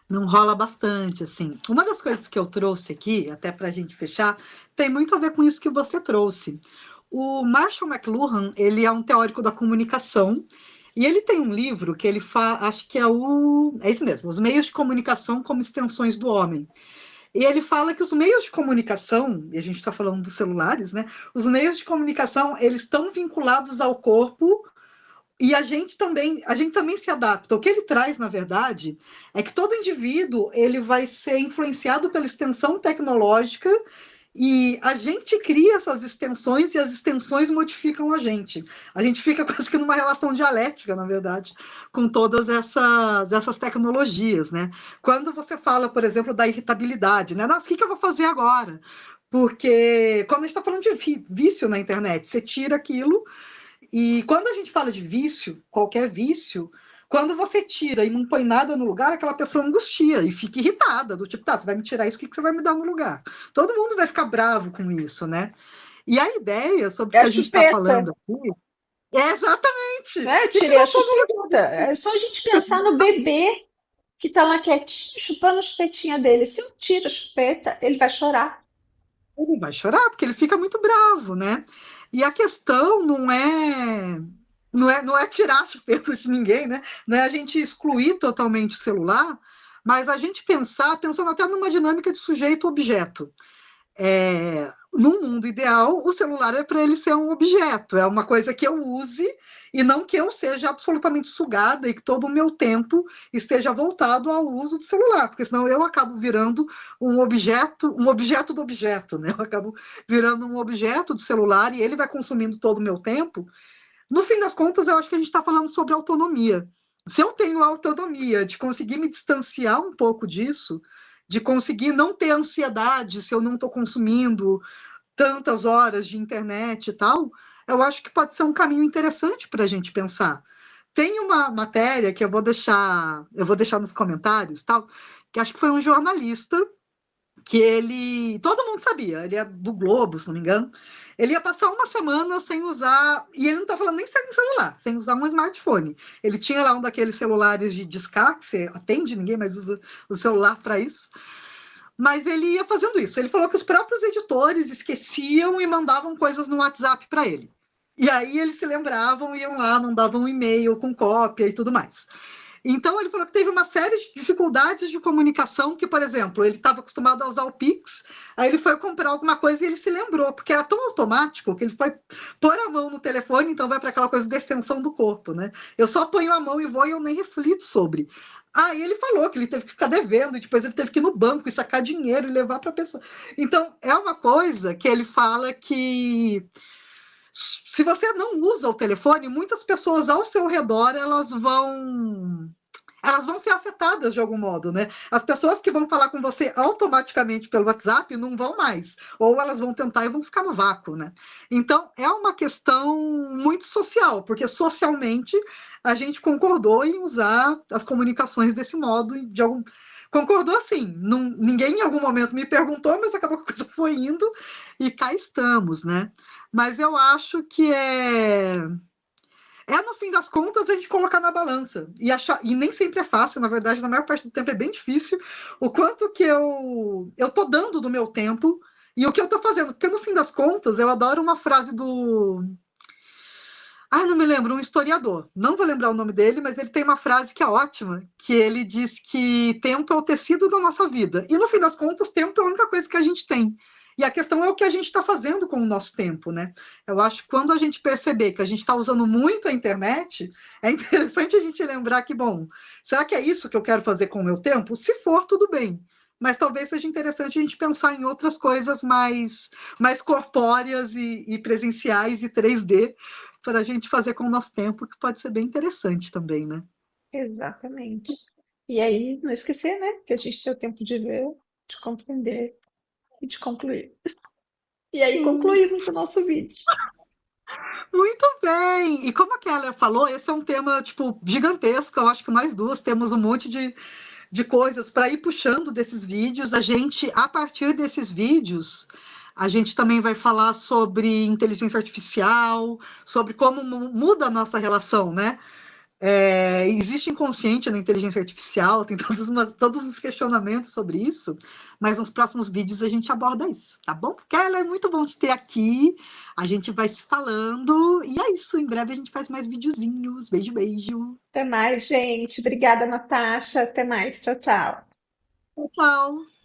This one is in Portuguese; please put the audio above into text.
Não rola bastante, assim. Uma das coisas que eu trouxe aqui, até para a gente fechar, tem muito a ver com isso que você trouxe. O Marshall McLuhan, ele é um teórico da comunicação, e ele tem um livro que ele faz, acho que é isso mesmo, Os Meios de Comunicação como Extensões do Homem. E ele fala que os meios de comunicação, e a gente está falando dos celulares, né? Os meios de comunicação, eles estão vinculados ao corpo e a gente também se adapta. O que ele traz, na verdade, é que todo indivíduo ele vai ser influenciado pela extensão tecnológica e a gente cria essas extensões e as extensões modificam a gente. A gente fica quase que numa relação dialética, na verdade, com todas essas tecnologias, né? Quando você fala, por exemplo, da irritabilidade, né? Nossa, o que eu vou fazer agora? Porque quando a gente está falando de vício na internet, você tira aquilo e quando a gente fala de vício, qualquer vício, quando você tira e não põe nada no lugar, aquela pessoa angustia e fica irritada, do tipo, tá, você vai me tirar isso, o que você vai me dar no lugar? Todo mundo vai ficar bravo com isso, né? E a ideia sobre o É que a a gente está chupeta, falando aqui é exatamente né? Eu o que tirei eu a vou pôr no lugar chupeta. É só a gente pensar no bebê que tá lá quietinho, chupando a chupetinha dele. Se eu tiro a chupeta, ele vai chorar. ele vai chorar, porque ele fica muito bravo, né? E a questão não é tirar as chupeta de ninguém, né? Não é a gente excluir totalmente o celular, mas a gente pensando até numa dinâmica de sujeito-objeto. No mundo ideal, o celular é para ele ser um objeto, é uma coisa que eu use e não que eu seja absolutamente sugada e que todo o meu tempo esteja voltado ao uso do celular, porque senão eu acabo virando um objeto do objeto, né? Eu acabo virando um objeto do celular e ele vai consumindo todo o meu tempo. No fim das contas, eu acho que a gente está falando sobre autonomia. Se eu tenho a autonomia de conseguir me distanciar um pouco disso, de conseguir não ter ansiedade se eu não estou consumindo tantas horas de internet e tal, eu acho que pode ser um caminho interessante para a gente pensar. Tem uma matéria que eu vou deixar nos comentários, tal, que acho que foi um jornalista que todo mundo sabia, ele é do Globo, se não me engano, ele ia passar uma semana sem usar, e ele não está falando nem sem celular, sem usar um smartphone. Ele tinha lá um daqueles celulares de discar, que você atende, ninguém mais usa o celular para isso, mas ele ia fazendo isso. Ele falou que os próprios editores esqueciam e mandavam coisas no WhatsApp para ele. E aí eles se lembravam, iam lá, mandavam um e-mail com cópia e tudo mais. Então, ele falou que teve uma série de dificuldades de comunicação, que, por exemplo, ele estava acostumado a usar o Pix, aí ele foi comprar alguma coisa e ele se lembrou, porque era tão automático que ele foi pôr a mão no telefone, então vai para aquela coisa de extensão do corpo, né? Eu só ponho a mão e vou e eu nem reflito sobre. Aí ele falou que ele teve que ficar devendo, e depois ele teve que ir no banco e sacar dinheiro e levar para a pessoa. Então, é uma coisa que ele fala que se você não usa o telefone, muitas pessoas ao seu redor elas vão ser afetadas de algum modo, né? As pessoas que vão falar com você automaticamente pelo WhatsApp não vão mais, ou elas vão tentar e vão ficar no vácuo, né? Então, é uma questão muito social, porque socialmente a gente concordou em usar as comunicações desse modo, concordou assim, ninguém em algum momento me perguntou, mas acabou que a coisa foi indo e cá estamos, né? Mas eu acho que no fim das contas, a gente colocar na balança e achar, e nem sempre é fácil, na verdade, na maior parte do tempo é bem difícil, o quanto que eu tô dando do meu tempo e o que eu tô fazendo, porque no fim das contas, eu adoro uma frase do não me lembro, um historiador, não vou lembrar o nome dele, mas ele tem uma frase que é ótima, que ele diz que tempo é o tecido da nossa vida, e no fim das contas, tempo é a única coisa que a gente tem. E a questão é o que a gente está fazendo com o nosso tempo, né? Eu acho que quando a gente perceber que a gente está usando muito a internet, é interessante a gente lembrar que, bom, será que é isso que eu quero fazer com o meu tempo? Se for, tudo bem. Mas talvez seja interessante a gente pensar em outras coisas mais corpóreas e presenciais e 3D para a gente fazer com o nosso tempo, que pode ser bem interessante também, né? Exatamente. E aí, não esquecer, né? Que a gente tem o tempo de ver, de compreender e de concluir. E aí Sim, concluímos o nosso vídeo. muito bem! E como a Keller falou, esse é um tema, tipo, gigantesco. Eu acho que nós duas temos um monte de coisas para ir puxando desses vídeos. A partir desses vídeos, a gente também vai falar sobre inteligência artificial, sobre como muda a nossa relação, né? Existe inconsciente na inteligência artificial, tem todos os questionamentos sobre isso, mas nos próximos vídeos a gente aborda isso, tá bom? Keller, é muito bom te ter aqui, a gente vai se falando, e é isso, em breve a gente faz mais videozinhos, beijo, beijo, Até mais, gente. Obrigada, Natasha. Até mais. Tchau, tchau. tchau, tchau.